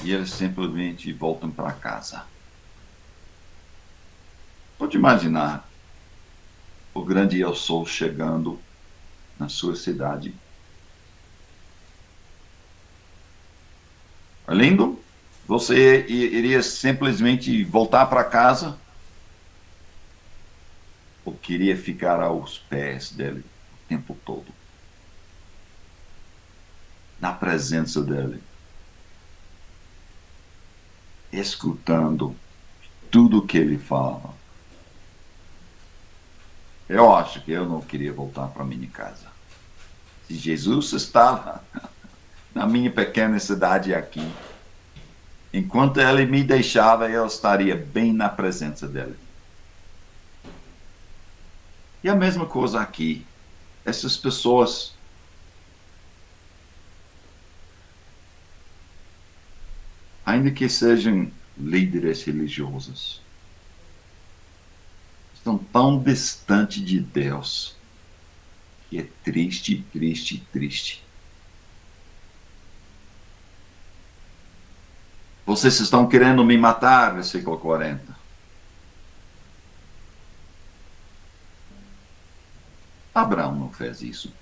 E eles simplesmente voltam para casa. Pode imaginar o grande eu sou chegando na sua cidade. É lindo? Você iria simplesmente voltar para casa? Ou queria ficar aos pés dele o tempo todo? Na presença dele. Escutando tudo que ele fala. Eu acho que eu não queria voltar para minha casa. Se Jesus estava na minha pequena cidade aqui, enquanto ele me deixava, eu estaria bem na presença dele. E a mesma coisa aqui. Essas pessoas ainda que sejam líderes religiosos, estão tão distantes de Deus que é triste, triste, triste. Vocês estão querendo me matar, versículo 40. Abraão não fez isso.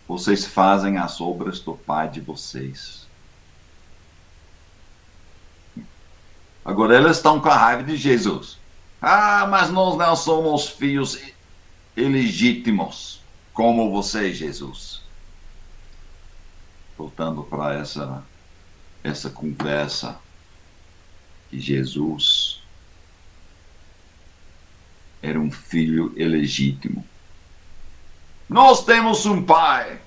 Vocês fazem as obras do pai de vocês. Agora eles estão com a raiva de Jesus. Mas nós não somos filhos ilegítimos como você, Jesus. Voltando para essa conversa que Jesus era um filho ilegítimo. Nós temos um pai,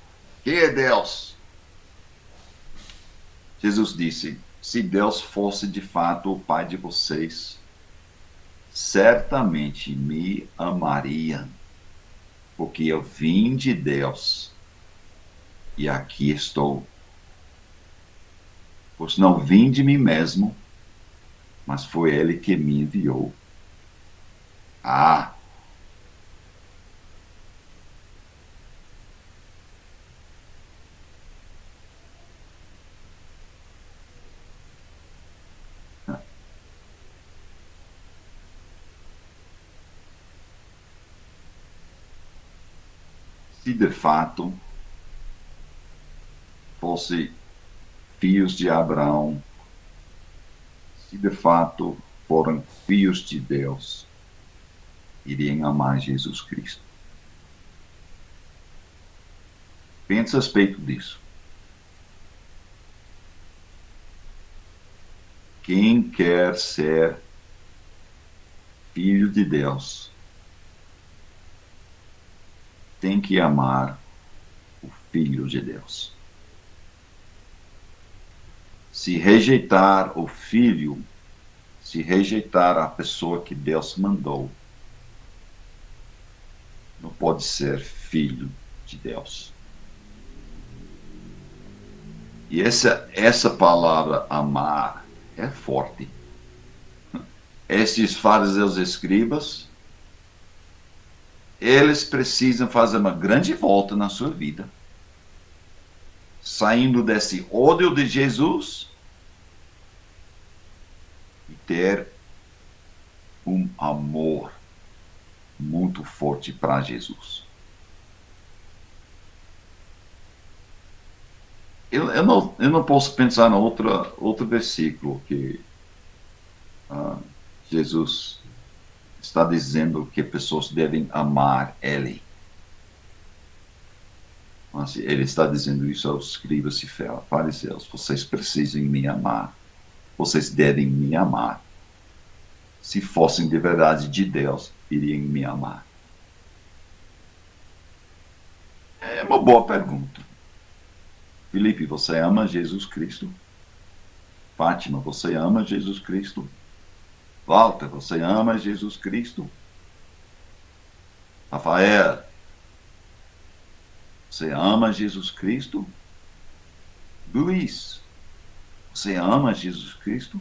que é Deus. Jesus disse: se Deus fosse de fato o pai de vocês, certamente me amariam, porque eu vim de Deus e aqui estou. Pois não vim de mim mesmo, mas foi ele que me enviou. se de fato fosse filhos de Abraão, se de fato foram filhos de Deus, iriam amar Jesus Cristo. Pensa a respeito disso. Quem quer ser filho de Deus tem que amar o Filho de Deus. Se rejeitar o Filho, se rejeitar a pessoa que Deus mandou, não pode ser filho de Deus. E essa palavra amar é forte. Esses fariseus e escribas, eles precisam fazer uma grande volta na sua vida, saindo desse ódio de Jesus e ter um amor muito forte para Jesus. Eu não posso pensar em outro versículo que Jesus está dizendo que pessoas devem amar Ele. Mas ele está dizendo isso aos escribas e fariseus. Vocês precisam me amar. Vocês devem me amar. Se fossem de verdade de Deus, iriam me amar. É uma boa pergunta. Felipe, você ama Jesus Cristo? Fátima, você ama Jesus Cristo? Walter, você ama Jesus Cristo? Rafael, você ama Jesus Cristo? Luiz, você ama Jesus Cristo?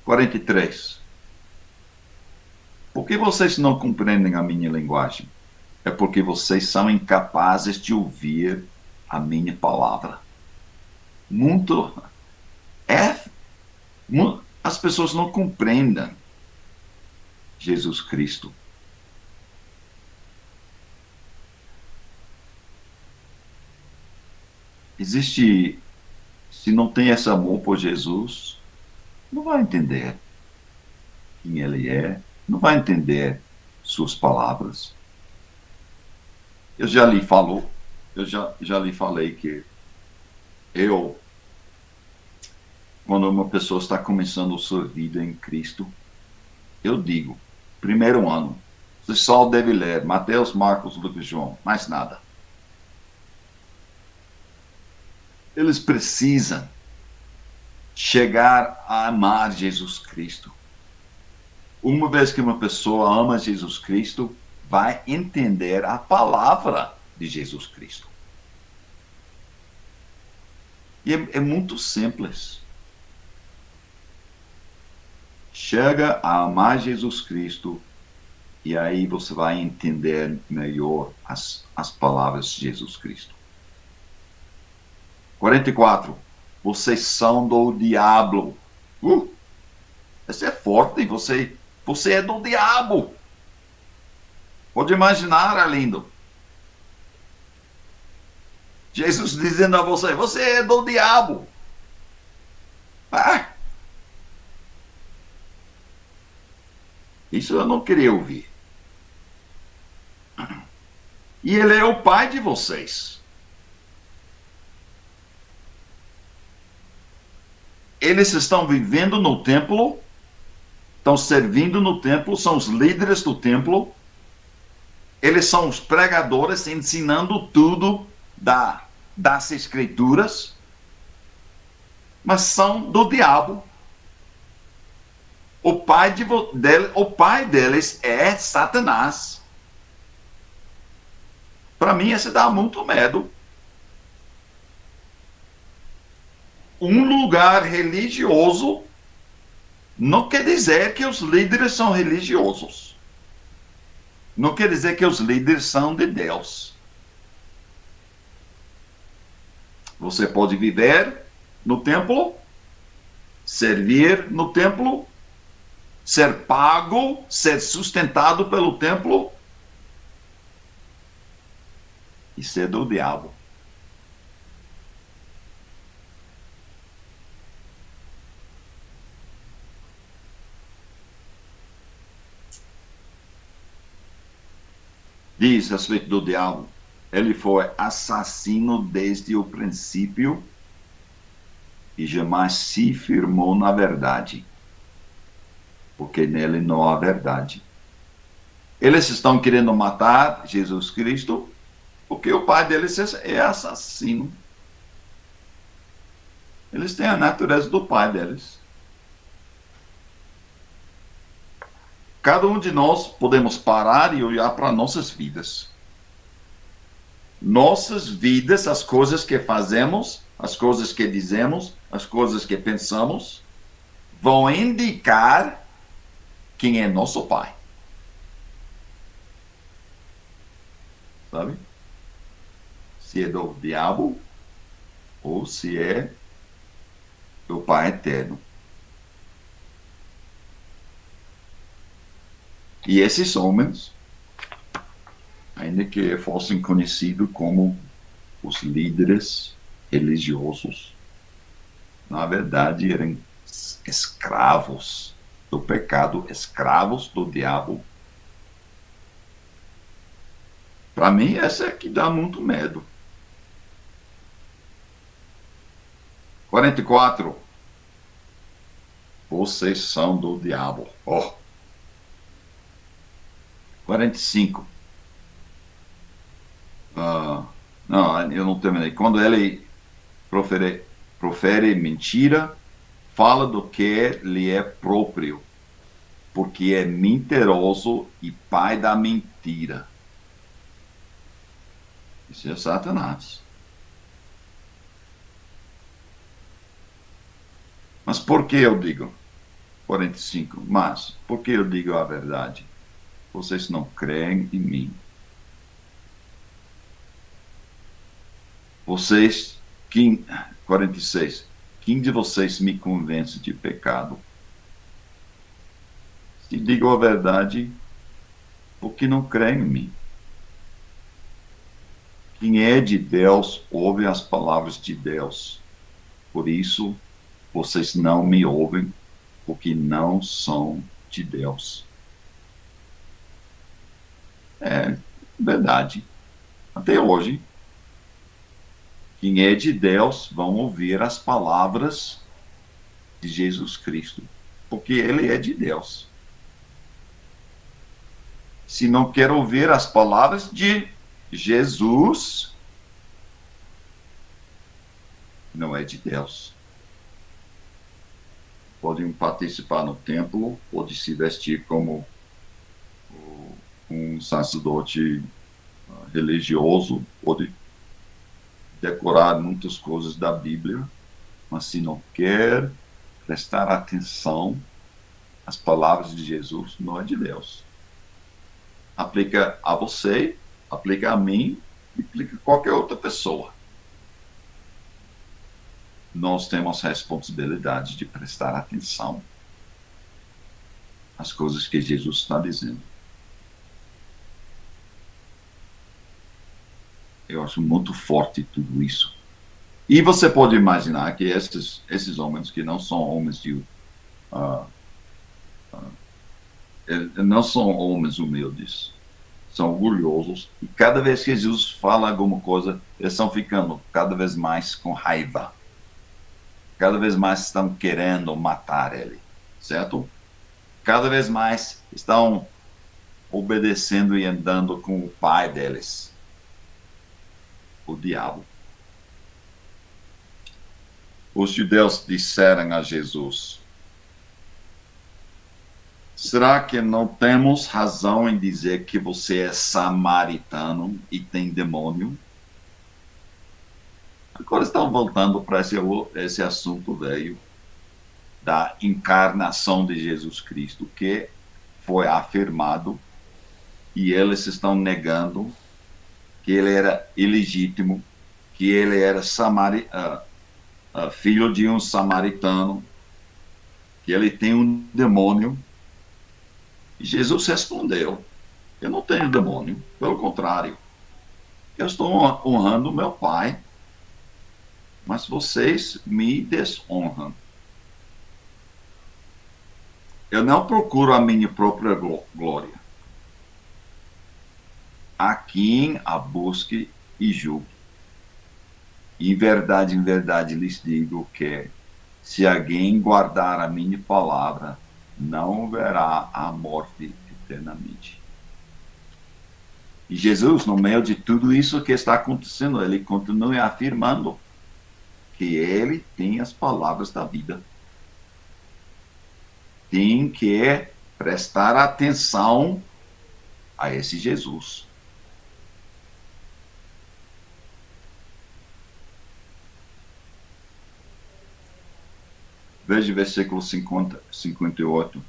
(43) Por que vocês não compreendem a minha linguagem? É porque vocês são incapazes de ouvir a minha palavra. As pessoas não compreendem Jesus Cristo. Se não tem esse amor por Jesus, não vai entender quem Ele é, não vai entender suas palavras. Eu já lhe falei que quando uma pessoa está começando sua vida em Cristo, eu digo, primeiro ano, você só deve ler Mateus, Marcos, Lucas e João, mais nada. Eles precisam chegar a amar Jesus Cristo. Uma vez que uma pessoa ama Jesus Cristo, vai entender a palavra de Jesus Cristo. E é muito simples. Chega a amar Jesus Cristo e aí você vai entender melhor as palavras de Jesus Cristo. 44. Vocês são do diabo. Isso é forte. Você é do diabo. Pode imaginar, Arlindo. Jesus dizendo a você é do diabo. Isso eu não queria ouvir. E ele é o pai de vocês. Eles estão vivendo no templo, estão servindo no templo, são os líderes do templo. Eles são os pregadores ensinando tudo das escrituras, mas são do diabo. O pai deles é Satanás. Para mim, isso dá muito medo. Um lugar religioso não quer dizer que os líderes são religiosos. Não quer dizer que os líderes são de Deus. Você pode viver no templo, servir no templo, ser pago, ser sustentado pelo templo e ser do diabo. Diz a respeito do diabo, ele foi assassino desde o princípio e jamais se firmou na verdade, porque nele não há verdade. Eles estão querendo matar Jesus Cristo porque o pai deles é assassino. Eles têm a natureza do pai deles. Cada um de nós podemos parar e olhar para nossas vidas. Nossas vidas, as coisas que fazemos, as coisas que dizemos, as coisas que pensamos, vão indicar quem é nosso pai. Sabe? Se é do diabo ou se é do Pai Eterno. E esses homens, ainda que fossem conhecidos como os líderes religiosos, na verdade eram escravos do pecado, escravos do diabo. Para mim, essa é que dá muito medo. 44. Vocês são do diabo. Oh. 45. Não, eu não terminei. Quando ele profere mentira, fala do que lhe é próprio, porque é mentiroso e pai da mentira. Isso é Satanás. Mas por que eu digo? 45. Mas, por que eu digo a verdade? Vocês não creem em mim. Vocês, 46. Quem de vocês me convence de pecado? Se digo a verdade, porque não creem em mim. Quem é de Deus, ouve as palavras de Deus. Por isso, vocês não me ouvem, porque não são de Deus. É verdade. Até hoje, quem é de Deus vão ouvir as palavras de Jesus Cristo, porque ele é de Deus. Se não quer ouvir as palavras de Jesus, não é de Deus. Podem participar no templo, pode se vestir como um sacerdote religioso, pode decorar muitas coisas da Bíblia, mas se não quer prestar atenção às palavras de Jesus, não é de Deus. Aplica a você, aplica a mim, aplica a qualquer outra pessoa. Nós temos a responsabilidade de prestar atenção às coisas que Jesus está dizendo. Eu acho muito forte tudo isso. E você pode imaginar que esses homens que não são homens de... não são homens humildes, são orgulhosos, e cada vez que Jesus fala alguma coisa, eles estão ficando cada vez mais com raiva. Cada vez mais estão querendo matar ele, certo? Cada vez mais estão obedecendo e andando com o pai deles, o diabo. Os judeus disseram a Jesus: será que não temos razão em dizer que você é samaritano e tem demônio? Agora estão voltando para esse assunto velho da encarnação de Jesus Cristo, que foi afirmado, e eles estão negando que ele era ilegítimo, que ele era filho de um samaritano, que ele tem um demônio. E Jesus respondeu: eu não tenho demônio, pelo contrário, eu estou honrando meu Pai, mas vocês me desonram. Eu não procuro a minha própria glória. Há quem a busque e julgue. Em verdade lhes digo que, se alguém guardar a minha palavra, não verá a morte eternamente. E Jesus, no meio de tudo isso que está acontecendo, ele continua afirmando que ele tem as palavras da vida. Tem que prestar atenção a esse Jesus. Veja o versículo 58.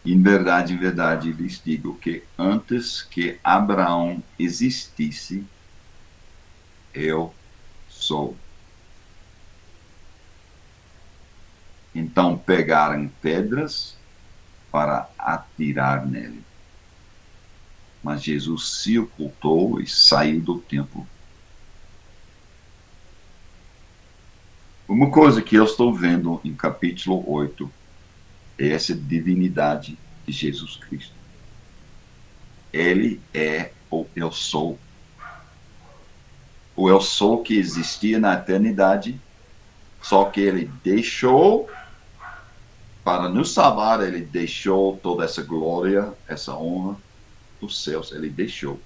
Em verdade, lhes digo que antes que Abraão existisse, eu sou. Então pegaram pedras para atirar nele. Mas Jesus se ocultou e saiu do templo. Uma coisa que eu estou vendo em capítulo 8 é essa divindade de Jesus Cristo. Ele é o eu sou. O eu sou que existia na eternidade, só que ele deixou, para nos salvar, ele deixou toda essa glória, essa honra dos céus, ele deixou.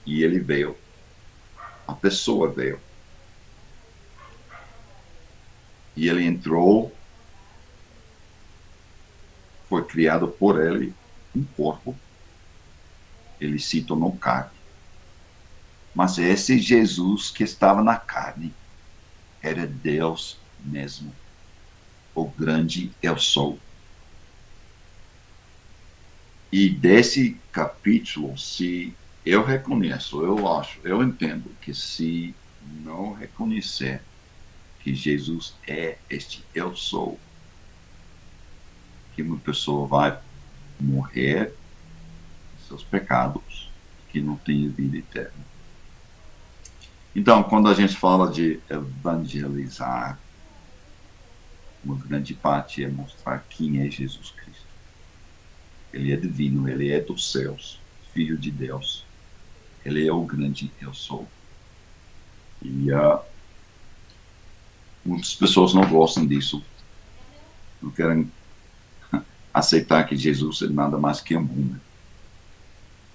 E ele veio. A pessoa veio. E ele entrou, foi criado por ele um corpo. Ele se tornou carne. Mas esse Jesus que estava na carne era Deus mesmo. O grande eu sou. E desse capítulo, se eu reconheço, eu entendo que se não reconhecer que Jesus é este eu sou, que uma pessoa vai morrer em seus pecados, que não tem vida eterna. Então, quando a gente fala de evangelizar, uma grande parte é mostrar quem é Jesus Cristo. Ele é divino, ele é dos céus, filho de Deus. Ele é o grande eu sou. E muitas pessoas não gostam disso. Não querem aceitar que Jesus é nada mais que um homem.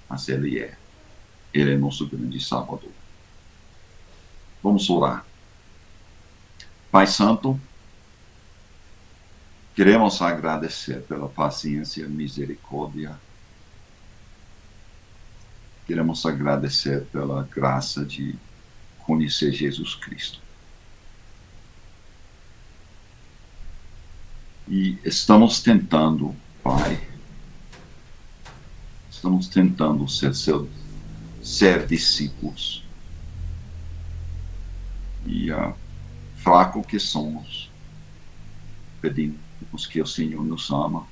Mas ele é. Ele é nosso grande Salvador. Vamos orar. Pai Santo, queremos agradecer pela paciência e misericórdia. Queremos agradecer pela graça de conhecer Jesus Cristo. E estamos tentando, Pai, ser discípulos. E fraco que somos, pedimos que o Senhor nos ama,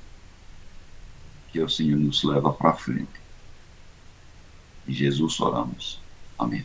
que o Senhor nos leva para frente. Em Jesus oramos. Amém.